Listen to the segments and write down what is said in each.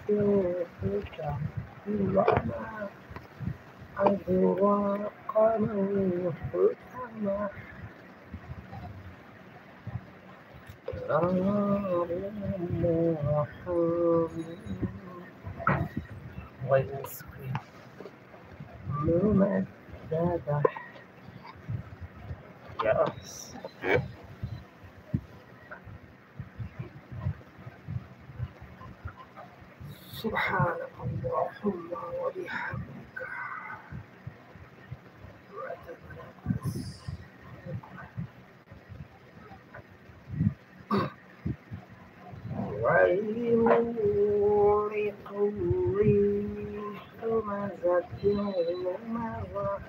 يوفك وما أدراك ما الحطمة نار ويسقي ممددة يأس سبحانك اللهم وبحمدك وتنفس ويل لكل همزة لمزة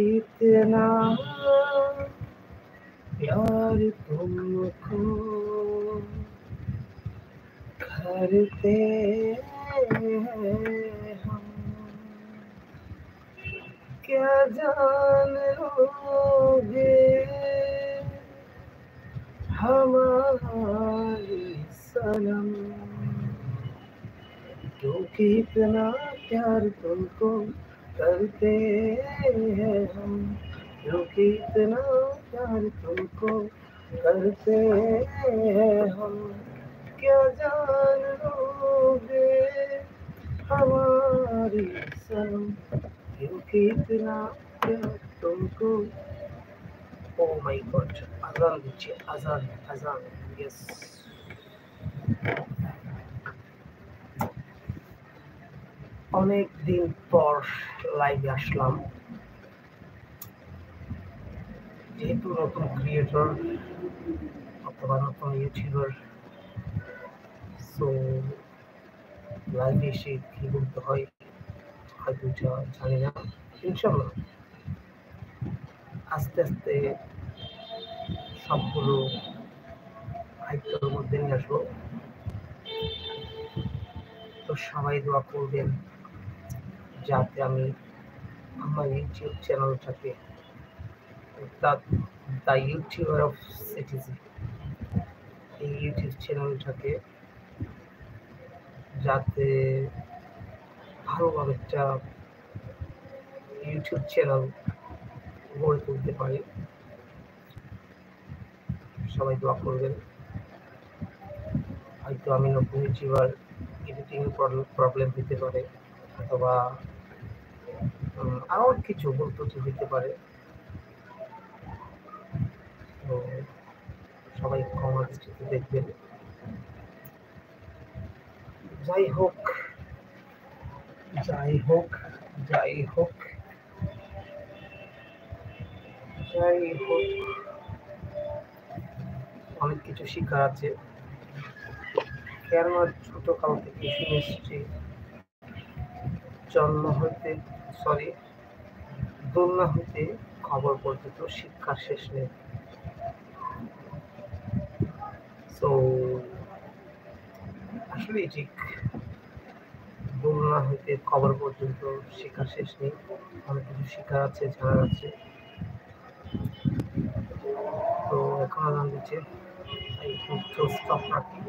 कितना प्यार तुमको करते हैं हम क्या जान लोगे हमारी सनम क्योंकि इतना प्यार तुमको करते हैं हम क्योंकि इतना प्यार तुमको करते हैं हम क्या जान लोगे हमारी सनम क्योंकि इतना प्यार तुमको ओ माय गॉड আজান দিচ্ছে আজান আজান ইয়েস অনেক দিন পর লাইভে আসলাম যেহেতু নতুন ক্রিয়েটর অথবা নতুন ইউটিউবার সো লাইভে এসে কি বলতে হয় হয়তো এটা জানি না ইনশাল্লাহ আস্তে আস্তে সবগুলো আয়ত্তের মধ্যে নিয়ে আসবো তো সবাই দোয়া করবেন যাতে আমি আমার ইউটিউব চ্যানেলটাকে দ্য ইউটিউবার অফ সিটিজেন এই ইউটিউব চ্যানেলটাকে যাতে ভালোভাবে একটা ইউটিউব চ্যানেল গড়ে তুলতে পারি সবাই দোয়া করবেন হয়তো আমি নতুন ইউটিউবার এডিটিং প্রবলেম হতে পারে অথবা আরও কিছু বলতে হতে পারে তো সবাই ক্ষমা দৃষ্টিতে দেখবেন যাই হোক যাই হোক যাই হোক যাই হোক অনেক কিছু শিক্ষা আছে কেন ছোটকাল থেকে শুনেছি জন্ম হইতে দোলনা হইতে খবর পর্যন্ত শিক্ষার শেষ নেই সো আসলে ঠিক দোলনা হইতে খবর পর্যন্ত শিক্ষার শেষ নেই অনেক কিছু শিক্ষা আছে জানার আছে তো এখন আজান দিচ্ছে I hope to stop রাখি